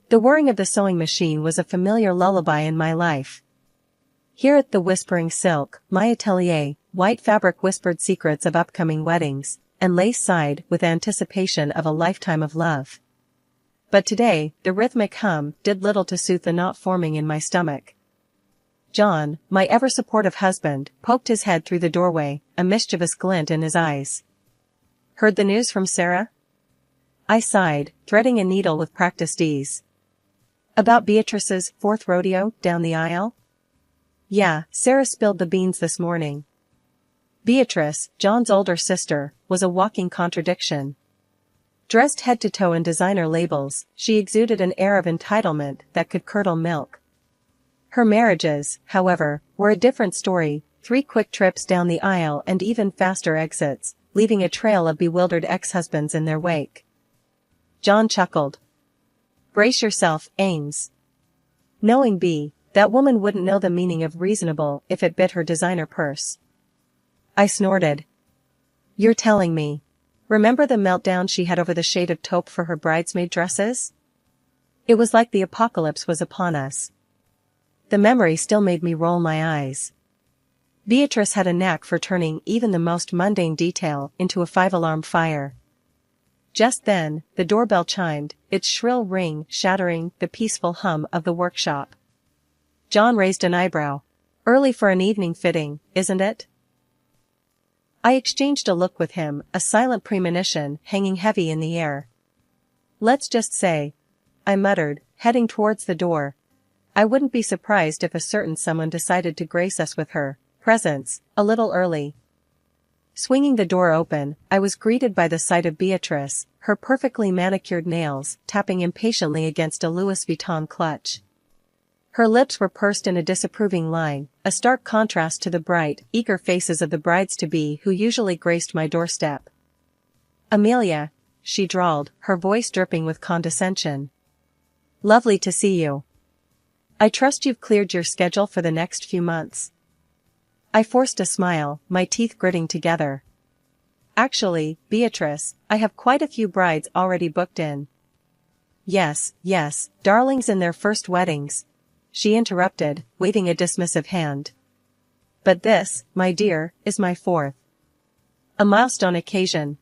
The whirring of the sewing machine was a familiar lullaby in my life. Here at the Whispering Silk, my atelier, white fabric whispered secrets of upcoming weddings, and lace sighed with anticipation of a lifetime of love. But today, the rhythmic hum did little to soothe the knot forming in my stomach. John, my ever-supportive husband, poked his head through the doorway, a mischievous glint in his eyes. "Heard the news from Sarah?" I sighed, threading a needle with practiced ease. "About Beatrice's 4th rodeo down the aisle?" "Yeah, Sarah spilled the beans this morning." Beatrice, John's older sister, was a walking contradiction. Dressed head to toe in designer labels, she exuded an air of entitlement that could curdle milk. Her marriages, however, were a different story, 3 quick trips down the aisle and even faster exits, leaving a trail of bewildered ex-husbands in their wake. John chuckled. "Brace yourself, Ames. Knowing B, that woman wouldn't know the meaning of reasonable if it bit her designer purse." I snorted. "You're telling me. Remember the meltdown she had over the shade of taupe for her bridesmaid dresses? It was like the apocalypse was upon us." The memory still made me roll my eyes. Beatrice had a knack for turning even the most mundane detail into a 5-alarm fire. Just then, the doorbell chimed, its shrill ring shattering the peaceful hum of the workshop. John raised an eyebrow. "Early for an evening fitting, isn't it?" I exchanged a look with him, a silent premonition hanging heavy in the air. "Let's just say," I muttered, heading towards the door, "I wouldn't be surprised if a certain someone decided to grace us with her presence a little early." Swinging the door open, I was greeted by the sight of Beatrice, her perfectly manicured nails tapping impatiently against a Louis Vuitton clutch. Her lips were pursed in a disapproving line, a stark contrast to the bright, eager faces of the brides-to-be who usually graced my doorstep. "Amelia," she drawled, her voice dripping with condescension. "Lovely to see you. I trust you've cleared your schedule for the next few months." I forced a smile, my teeth gritting together. "Actually, Beatrice, I have quite a few brides already booked in." Yes, darlings in their first weddings," she interrupted, waving a dismissive hand. "But this, my dear, is my 4th. A milestone occasion.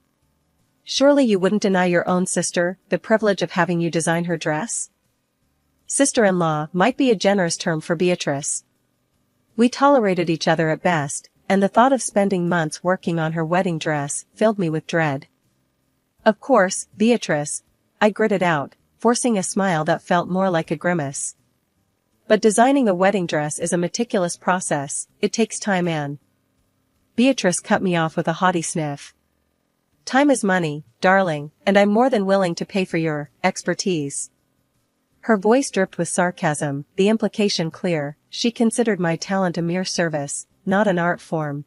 Surely you wouldn't deny your own sister the privilege of having you design her dress?" Sister-in-law might be a generous term for Beatrice. We tolerated each other at best, and the thought of spending months working on her wedding dress filled me with dread. "Of course, Beatrice," I gritted out, forcing a smile that felt more like a grimace. "But designing a wedding dress is a meticulous process, it takes time and—" Beatrice cut me off with a haughty sniff. "Time is money, darling, and I'm more than willing to pay for your expertise." Her voice dripped with sarcasm, the implication clear. She considered my talent a mere service, not an art form.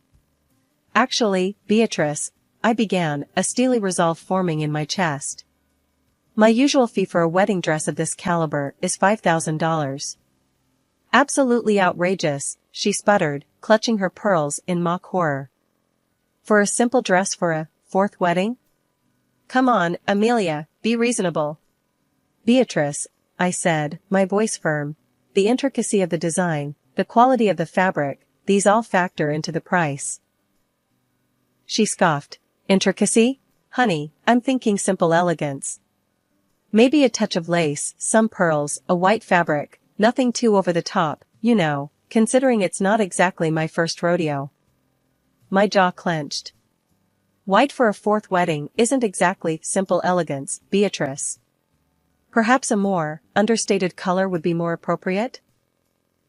"Actually, Beatrice," I began, a steely resolve forming in my chest. "My usual fee for a wedding dress of this caliber is $5,000. "Absolutely outrageous," she sputtered, clutching her pearls in mock horror. "For a simple dress for a 4th wedding? Come on, Amelia, be reasonable." "Beatrice," I said, my voice firm, "the intricacy of the design, the quality of the fabric, these all factor into the price." She scoffed. "Intricacy? Honey, I'm thinking simple elegance. Maybe a touch of lace, some pearls, a white fabric, nothing too over the top, you know, considering it's not exactly my first rodeo." My jaw clenched. "White for a 4th wedding isn't exactly simple elegance, Beatrice. Perhaps a more understated color would be more appropriate?"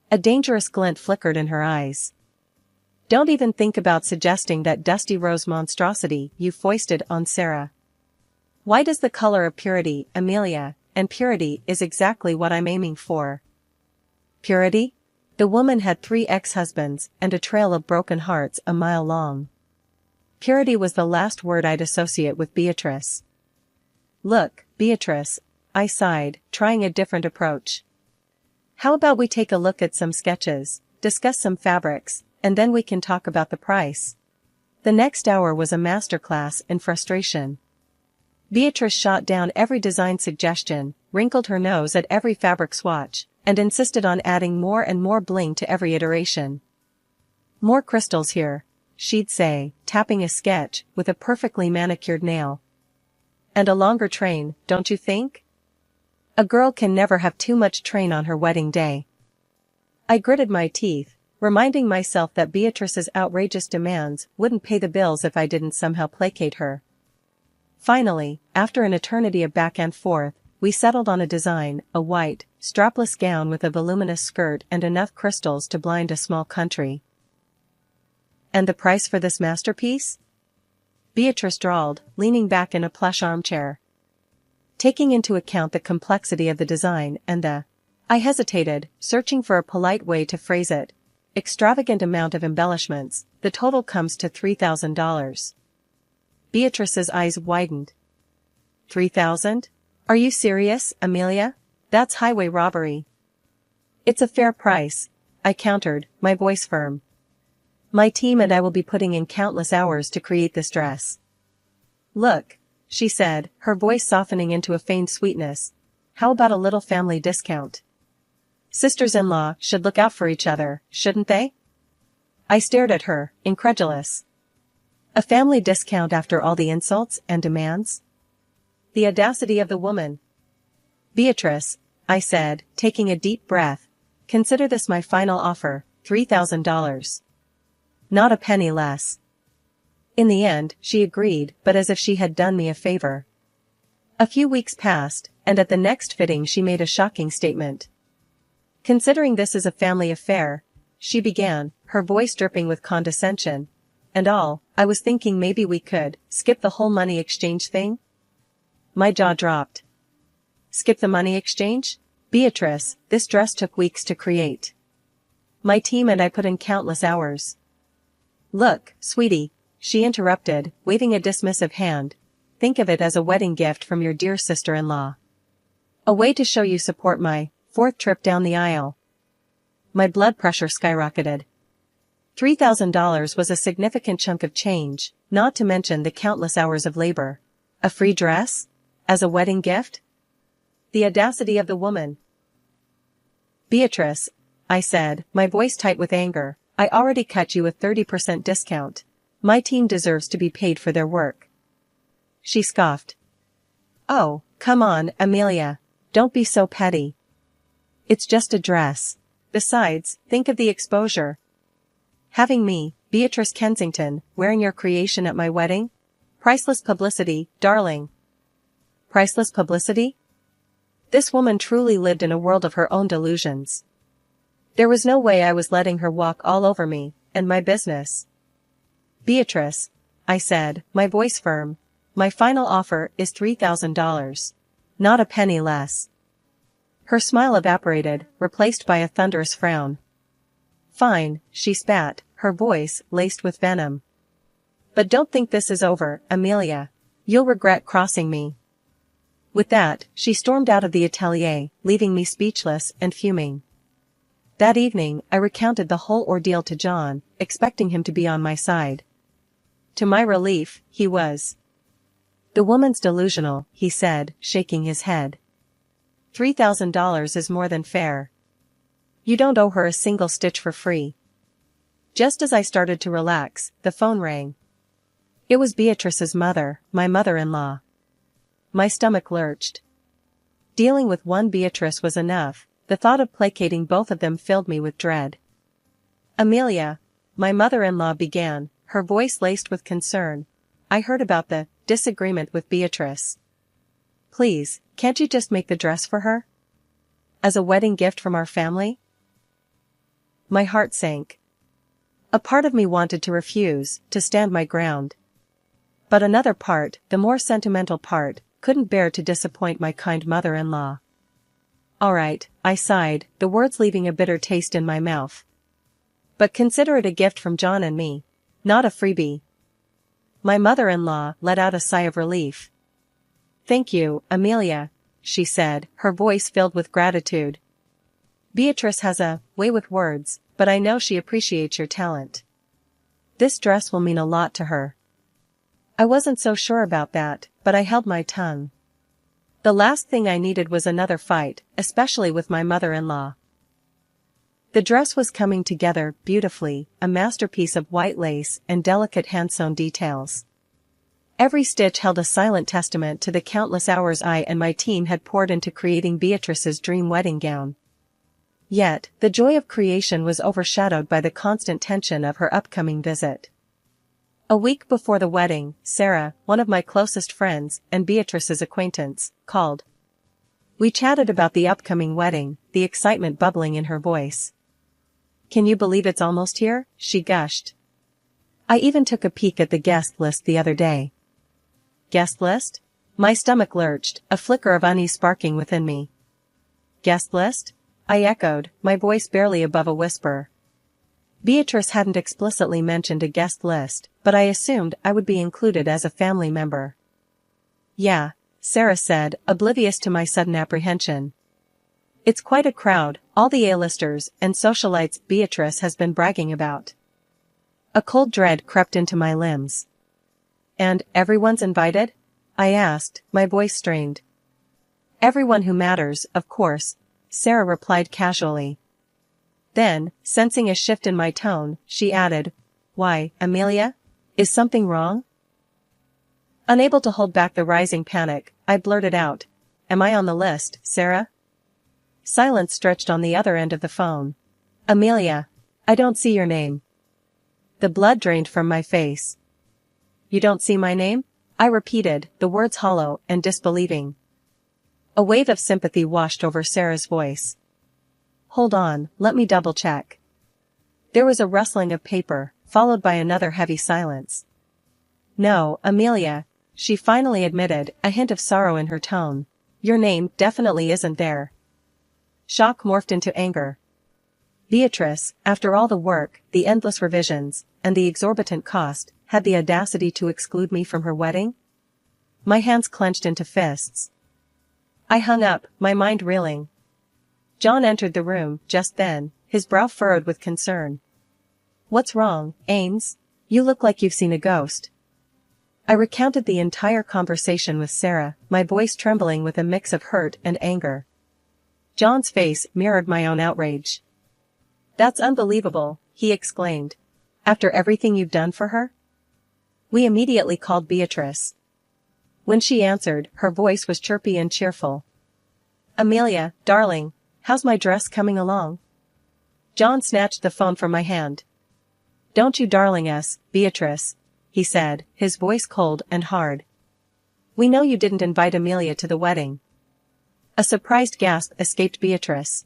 A dangerous glint flickered in her eyes. "Don't even think about suggesting that dusty rose monstrosity you foisted on Sarah. White is the color of purity, Amelia, and purity is exactly what I'm aiming for." Purity? The woman had 3 ex-husbands and a trail of broken hearts a mile long. Purity was the last word I'd associate with Beatrice. "Look, Beatrice," I sighed, trying a different approach. "How about we take a look at some sketches, discuss some fabrics, and then we can talk about the price?" The next hour was a masterclass in frustration. Beatrice shot down every design suggestion, wrinkled her nose at every fabric swatch, and insisted on adding more and more bling to every iteration. "More crystals here," she'd say, tapping a sketch with a perfectly manicured nail. "And a longer train, don't you think? A girl can never have too much train on her wedding day." I gritted my teeth, reminding myself that Beatrice's outrageous demands wouldn't pay the bills if I didn't somehow placate her. Finally, after an eternity of back and forth, we settled on a design, a white, strapless gown with a voluminous skirt and enough crystals to blind a small country. "And the price for this masterpiece?" Beatrice drawled, leaning back in a plush armchair. "Taking into account the complexity of the design and the—" I hesitated, searching for a polite way to phrase it, "extravagant amount of embellishments, the total comes to $3,000. Beatrice's eyes widened. "3,000? Are you serious, Amelia? That's highway robbery." "It's a fair price," I countered, my voice firm. "My team and I will be putting in countless hours to create this dress." "Look," she said, her voice softening into a feigned sweetness. "How about a little family discount? Sisters-in-law should look out for each other, shouldn't they?" I stared at her, incredulous. A family discount after all the insults and demands? The audacity of the woman. "Beatrice," I said, taking a deep breath, "consider this my final offer, $3,000. Not a penny less." In the end, she agreed, but as if she had done me a favor. A few weeks passed, and at the next fitting she made a shocking statement. "Considering this is a family affair," she began, her voice dripping with condescension, "and all, I was thinking maybe we could skip the whole money exchange thing." My jaw dropped. "Skip the money exchange? Beatrice, this dress took weeks to create. My team and I put in countless hours." "Look, sweetie," she interrupted, waving a dismissive hand, "think of it as a wedding gift from your dear sister-in-law. A way to show you support my fourth trip down the aisle." My blood pressure skyrocketed. $3,000 was a significant chunk of change, not to mention the countless hours of labor. A free dress? As a wedding gift? The audacity of the woman. "Beatrice," I said, my voice tight with anger, "I already cut you a 30% discount. My team deserves to be paid for their work." She scoffed. "Oh, come on, Amelia. Don't be so petty. It's just a dress. Besides, think of the exposure. Having me, Beatrice Kensington, wearing your creation at my wedding? Priceless publicity, darling." Priceless publicity? This woman truly lived in a world of her own delusions. There was no way I was letting her walk all over me, and my business. "Beatrice," I said, my voice firm, "my final offer is $3,000. Not a penny less." Her smile evaporated, replaced by a thunderous frown. "Fine," she spat, her voice laced with venom. "But don't think this is over, Amelia. You'll regret crossing me." With that, she stormed out of the atelier, leaving me speechless and fuming. That evening, I recounted the whole ordeal to John, expecting him to be on my side. To my relief, he was. "The woman's delusional," he said, shaking his head. $3,000 is more than fair. You don't owe her a single stitch for free." Just as I started to relax, the phone rang. It was Beatrice's mother, my mother-in-law. My stomach lurched. Dealing with one Beatrice was enough, the thought of placating both of them filled me with dread. "Amelia," my mother-in-law began, her voice laced with concern, "I heard about the disagreement with Beatrice. Please, can't you just make the dress for her? As a wedding gift from our family?" My heart sank. A part of me wanted to refuse, to stand my ground. But another part, the more sentimental part, couldn't bear to disappoint my kind mother-in-law. "All right," I sighed, the words leaving a bitter taste in my mouth. "But consider it a gift from John and me. Not a freebie." My mother-in-law let out a sigh of relief. "Thank you, Amelia," she said, her voice filled with gratitude. "Beatrice has a way with words, but I know she appreciates your talent. This dress will mean a lot to her." I wasn't so sure about that, but but I held my tongue. The last thing I needed was another fight, especially with my mother-in-law. The dress was coming together beautifully, a masterpiece of white lace and delicate hand-sewn details. Every stitch held a silent testament to the countless hours I and my team had poured into creating Beatrice's dream wedding gown. Yet, the joy of creation was overshadowed by the constant tension of her upcoming visit. A week before the wedding, Sarah, one of my closest friends and Beatrice's acquaintance, called. We chatted about the upcoming wedding, the excitement bubbling in her voice. "Can you believe it's almost here?" she gushed. "I even took a peek at the guest list the other day." Guest list? My stomach lurched, a flicker of unease sparking within me. Guest list? I echoed, my voice barely above a whisper. Beatrice hadn't explicitly mentioned a guest list, but I assumed I would be included as a family member. "Yeah," Sarah said, oblivious to my sudden apprehension. "It's quite a crowd, all the A-listers and socialites Beatrice has been bragging about." A cold dread crept into my limbs. "And everyone's invited?" I asked, my voice strained. "Everyone who matters, of course," Sarah replied casually. Then, sensing a shift in my tone, she added, "Why, Amelia? Is something wrong?" Unable to hold back the rising panic, I blurted out, "Am I on the list, Sarah?" Silence stretched on the other end of the phone. "Amelia, I don't see your name." The blood drained from my face. "You don't see my name?" I repeated, the words hollow and disbelieving. A wave of sympathy washed over Sarah's voice. "Hold on, let me double-check." There was a rustling of paper, followed by another heavy silence. "No, Amelia," she finally admitted, a hint of sorrow in her tone. "Your name definitely isn't there." Shock morphed into anger. Beatrice, after all the work, the endless revisions, and the exorbitant cost, had the audacity to exclude me from her wedding? My hands clenched into fists. I hung up, my mind reeling. John entered the room just then, his brow furrowed with concern. "What's wrong, Ains? You look like you've seen a ghost." I recounted the entire conversation with Sarah, my voice trembling with a mix of hurt and anger. John's face mirrored my own outrage. "That's unbelievable," he exclaimed. "After everything you've done for her?" We immediately called Beatrice. When she answered, her voice was chirpy and cheerful. "Amelia, darling, how's my dress coming along?" John snatched the phone from my hand. "Don't you darling us, Beatrice," he said, his voice cold and hard. "We know you didn't invite Amelia to the wedding." A surprised gasp escaped Beatrice.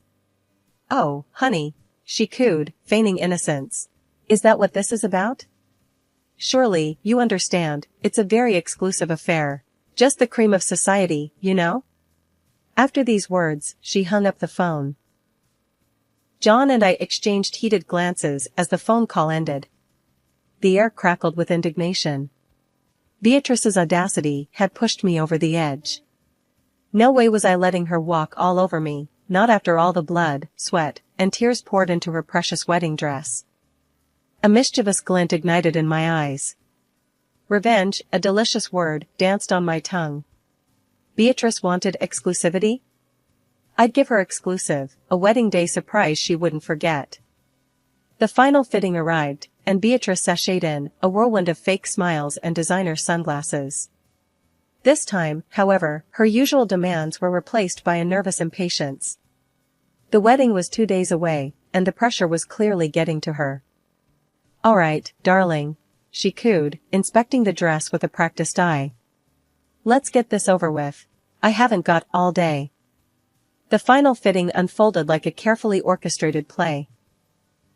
"Oh, honey," she cooed, feigning innocence. "Is that what this is about? Surely, you understand, it's a very exclusive affair. Just the cream of society, you know?" After these words, she hung up the phone. John and I exchanged heated glances as the phone call ended. The air crackled with indignation. Beatrice's audacity had pushed me over the edge. No way was I letting her walk all over me, not after all the blood, sweat, and tears poured into her precious wedding dress. A mischievous glint ignited in my eyes. Revenge, a delicious word, danced on my tongue. Beatrice wanted exclusivity? I'd give her exclusive, a wedding day surprise she wouldn't forget. The final fitting arrived, and Beatrice sashayed in, a whirlwind of fake smiles and designer sunglasses. This time, however, her usual demands were replaced by a nervous impatience. The wedding was 2 days away, and the pressure was clearly getting to her. "All right, darling," she cooed, inspecting the dress with a practiced eye. "Let's get this over with. I haven't got all day." The final fitting unfolded like a carefully orchestrated play.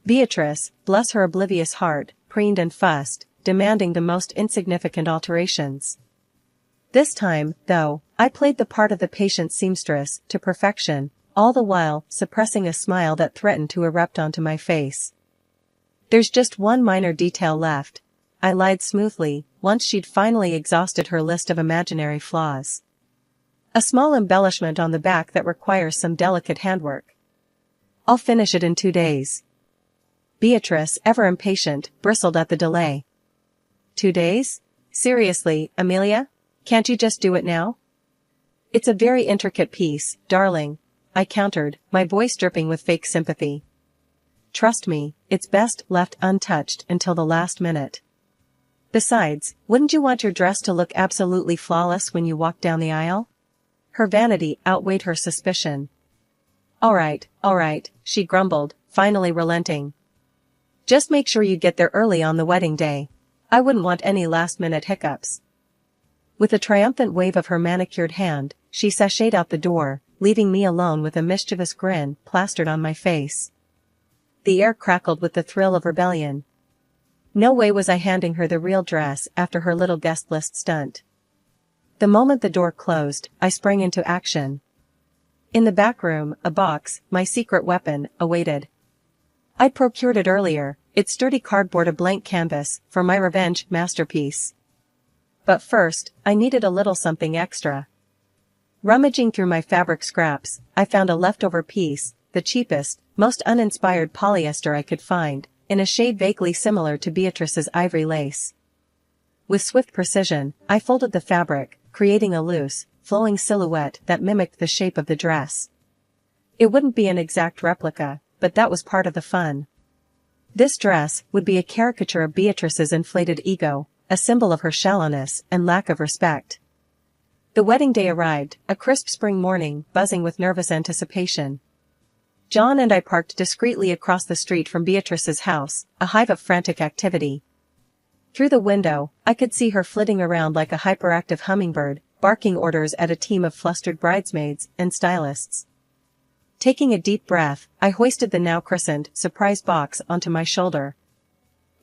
Beatrice, bless her oblivious heart, preened and fussed, demanding the most insignificant alterations. This time, though, I played the part of the patient seamstress to perfection, all the while suppressing a smile that threatened to erupt onto my face. "There's just one minor detail left," I lied smoothly, once she'd finally exhausted her list of imaginary flaws. "A small embellishment on the back that requires some delicate handwork. I'll finish it in 2 days." Beatrice, ever impatient, bristled at the delay. 2 days? Seriously, Amelia? Can't you just do it now? It's a very intricate piece, darling, I countered, my voice dripping with fake sympathy. Trust me, it's best left untouched until the last minute. Besides, wouldn't you want your dress to look absolutely flawless when you walk down the aisle? Her vanity outweighed her suspicion. All right, she grumbled, finally relenting. Just make sure you get there early on the wedding day. I wouldn't want any last-minute hiccups. With a triumphant wave of her manicured hand, she sashayed out the door, leaving me alone with a mischievous grin plastered on my face. The air crackled with the thrill of rebellion. No way was I handing her the real dress after her little guest list stunt. The moment the door closed, I sprang into action. In the back room, a box, my secret weapon, awaited. I'd procured it earlier, its sturdy cardboard a blank canvas for my revenge masterpiece. But first, I needed a little something extra. Rummaging through my fabric scraps, I found a leftover piece, the cheapest, most uninspired polyester I could find, in a shade vaguely similar to Beatrice's ivory lace. With swift precision, I folded the fabric, creating a loose, flowing silhouette that mimicked the shape of the dress. It wouldn't be an exact replica, but that was part of the fun. This dress would be a caricature of Beatrice's inflated ego, a symbol of her shallowness and lack of respect. The wedding day arrived, a crisp spring morning, buzzing with nervous anticipation. John and I parked discreetly across the street from Beatrice's house, a hive of frantic activity. Through the window, I could see her flitting around like a hyperactive hummingbird, barking orders at a team of flustered bridesmaids and stylists. Taking a deep breath, I hoisted the now christened surprise box onto my shoulder.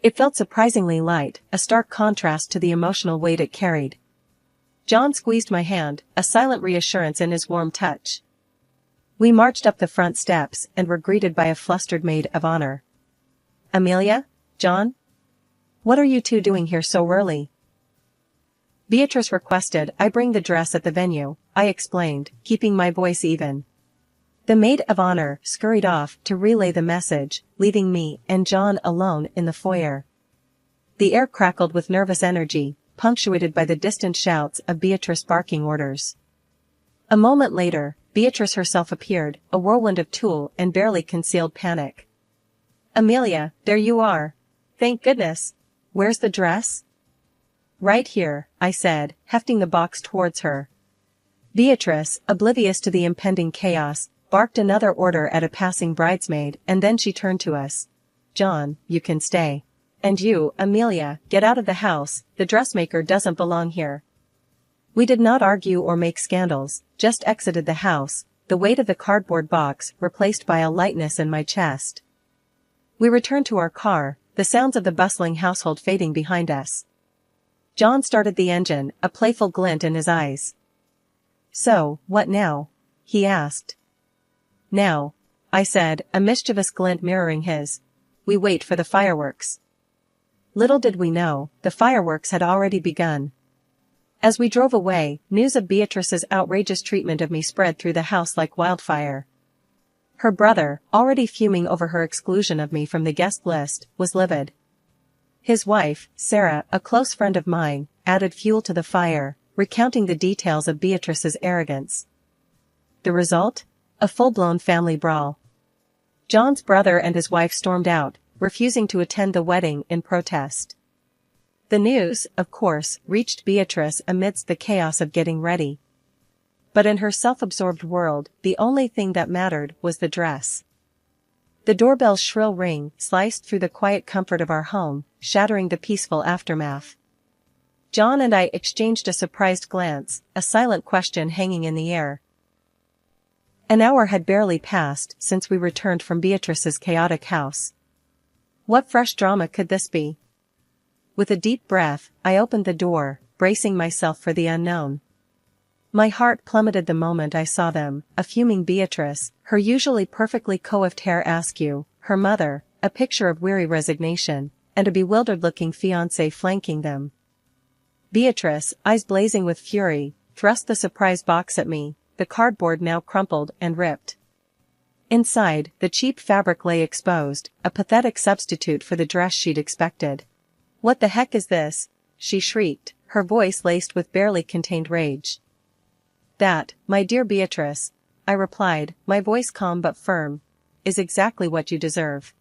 It felt surprisingly light, a stark contrast to the emotional weight it carried. John squeezed my hand, a silent reassurance in his warm touch. We marched up the front steps and were greeted by a flustered maid of honor. Amelia? John? What are you two doing here so early? Beatrice requested I bring the dress at the venue, I explained, keeping my voice even. The maid of honor scurried off to relay the message, leaving me and John alone in the foyer. The air crackled with nervous energy, punctuated by the distant shouts of Beatrice barking orders. A moment later, Beatrice herself appeared, a whirlwind of tulle and barely concealed panic. Amelia, there you are. Thank goodness. Where's the dress? Right here, I said, hefting the box towards her. Beatrice, oblivious to the impending chaos, barked another order at a passing bridesmaid, and then she turned to us. John, you can stay. And you, Amelia, get out of the house, the dressmaker doesn't belong here. We did not argue or make scandals, just exited the house, the weight of the cardboard box replaced by a lightness in my chest. We returned to our car, the sounds of the bustling household fading behind us. John started the engine, a playful glint in his eyes. So, what now? He asked. Now, I said, a mischievous glint mirroring his. We wait for the fireworks. Little did we know, the fireworks had already begun. As we drove away, news of Beatrice's outrageous treatment of me spread through the house like wildfire. Her brother, already fuming over her exclusion of me from the guest list, was livid. His wife, Sarah, a close friend of mine, added fuel to the fire, recounting the details of Beatrice's arrogance. The result? A full-blown family brawl. John's brother and his wife stormed out, refusing to attend the wedding in protest. The news, of course, reached Beatrice amidst the chaos of getting ready. But in her self-absorbed world, the only thing that mattered was the dress. The doorbell's shrill ring sliced through the quiet comfort of our home, shattering the peaceful aftermath. John and I exchanged a surprised glance, a silent question hanging in the air. An hour had barely passed since we returned from Beatrice's chaotic house. What fresh drama could this be? With a deep breath, I opened the door, bracing myself for the unknown. My heart plummeted the moment I saw them, a fuming Beatrice, her usually perfectly coiffed hair askew, her mother, a picture of weary resignation, and a bewildered-looking fiancé flanking them. Beatrice, eyes blazing with fury, thrust the surprise box at me, the cardboard now crumpled and ripped. Inside, the cheap fabric lay exposed, a pathetic substitute for the dress she'd expected. "What the heck is this?" she shrieked, her voice laced with barely contained rage. "That, my dear Beatrice," I replied, my voice calm but firm, "is exactly what you deserve."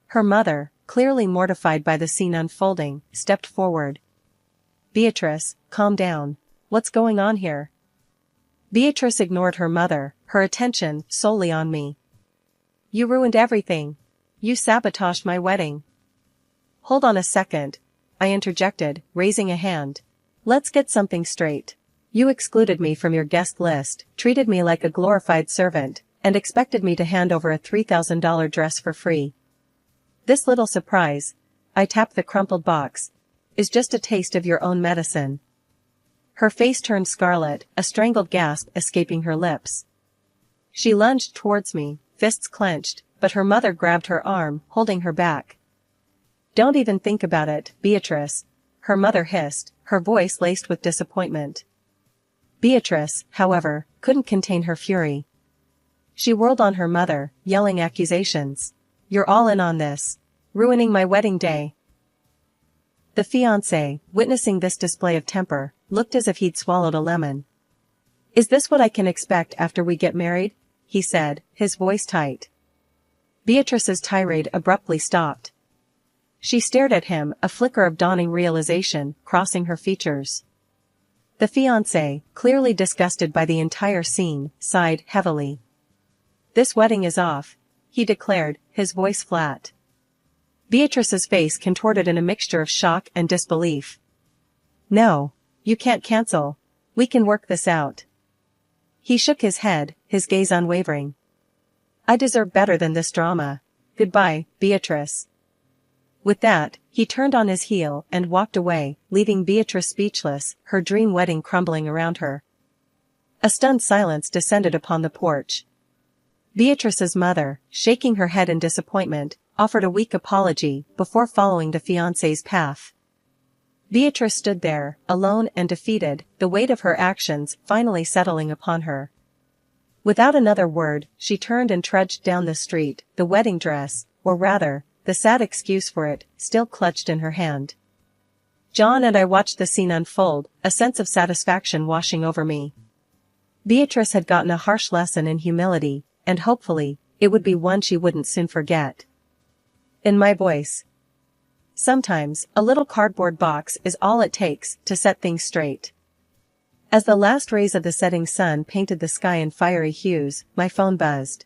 Her mother, clearly mortified by the scene unfolding, stepped forward. "Beatrice, calm down. What's going on here?" Beatrice ignored her mother, her attention solely on me. "You ruined everything. You sabotaged my wedding." "Hold on a second," I interjected, raising a hand. "Let's get something straight. You excluded me from your guest list, treated me like a glorified servant, and expected me to hand over a $3,000 dress for free. This little surprise," I tapped the crumpled box, "is just a taste of your own medicine." Her face turned scarlet, a strangled gasp escaping her lips. She lunged towards me, fists clenched, but her mother grabbed her arm, holding her back. "Don't even think about it, Beatrice," her mother hissed, her voice laced with disappointment. Beatrice, however, couldn't contain her fury. She whirled on her mother, yelling accusations. "You're all in on this. Ruining my wedding day." The fiancé, witnessing this display of temper, looked as if he'd swallowed a lemon. "Is this what I can expect after we get married?" he said, his voice tight. Beatrice's tirade abruptly stopped. She stared at him, a flicker of dawning realization crossing her features. The fiancé, clearly disgusted by the entire scene, sighed heavily. "This wedding is off," he declared, his voice flat. Beatrice's face contorted in a mixture of shock and disbelief. "No, you can't cancel. We can work this out." He shook his head, his gaze unwavering. "I deserve better than this drama. Goodbye, Beatrice." With that, he turned on his heel and walked away, leaving Beatrice speechless, her dream wedding crumbling around her. A stunned silence descended upon the porch. Beatrice's mother, shaking her head in disappointment, offered a weak apology before following the fiancé's path. Beatrice stood there, alone and defeated, the weight of her actions finally settling upon her. Without another word, she turned and trudged down the street, the wedding dress, or rather, the sad excuse for it, still clutched in her hand. John and I watched the scene unfold, a sense of satisfaction washing over me. Beatrice had gotten a harsh lesson in humility, and hopefully, it would be one she wouldn't soon forget. In my voice. Sometimes, a little cardboard box is all it takes to set things straight. As the last rays of the setting sun painted the sky in fiery hues, my phone buzzed.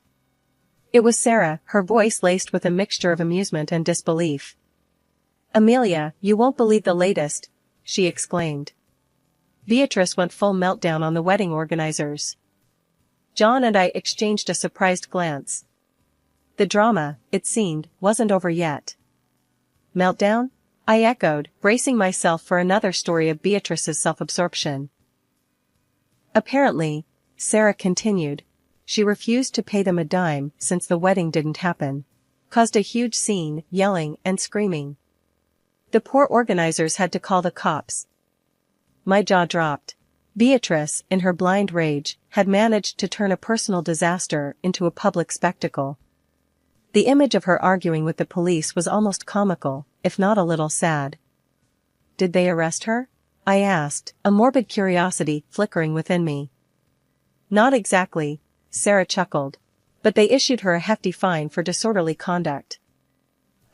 It was Sarah, her voice laced with a mixture of amusement and disbelief. "Amelia, you won't believe the latest," she exclaimed. Beatrice went full meltdown on the wedding organizers. John and I exchanged a surprised glance. The drama, it seemed, wasn't over yet. "Meltdown?" I echoed, bracing myself for another story of Beatrice's self-absorption. "Apparently," Sarah continued, "she refused to pay them a dime since the wedding didn't happen. Caused a huge scene, yelling and screaming. The poor organizers had to call the cops." My jaw dropped. Beatrice, in her blind rage, had managed to turn a personal disaster into a public spectacle. The image of her arguing with the police was almost comical, if not a little sad. "Did they arrest her?" I asked, a morbid curiosity flickering within me. "Not exactly," Sarah chuckled. "But they issued her a hefty fine for disorderly conduct.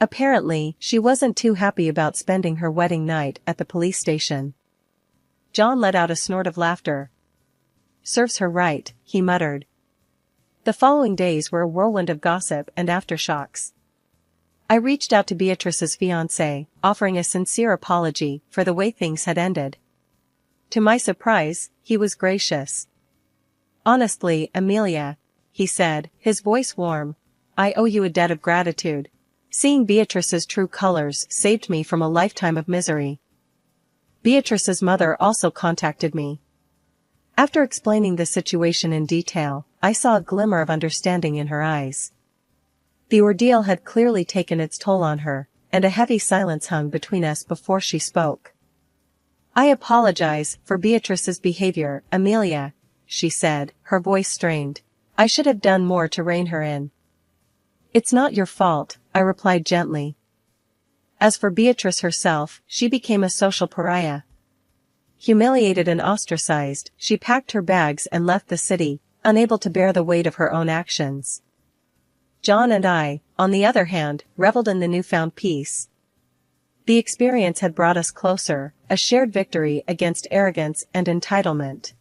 Apparently, she wasn't too happy about spending her wedding night at the police station." John let out a snort of laughter. "Serves her right," he muttered. The following days were a whirlwind of gossip and aftershocks. I reached out to Beatrice's fiancé, offering a sincere apology for the way things had ended. To my surprise, he was gracious. "Honestly, Amelia," he said, his voice warm, "I owe you a debt of gratitude. Seeing Beatrice's true colors saved me from a lifetime of misery." Beatrice's mother also contacted me. After explaining the situation in detail, I saw a glimmer of understanding in her eyes. The ordeal had clearly taken its toll on her, and a heavy silence hung between us before she spoke. "I apologize for Beatrice's behavior, Amelia," she said, her voice strained. "I should have done more to rein her in." "It's not your fault," I replied gently. As for Beatrice herself, she became a social pariah. Humiliated and ostracized, she packed her bags and left the city, unable to bear the weight of her own actions. John and I, on the other hand, reveled in the newfound peace. The experience had brought us closer, a shared victory against arrogance and entitlement.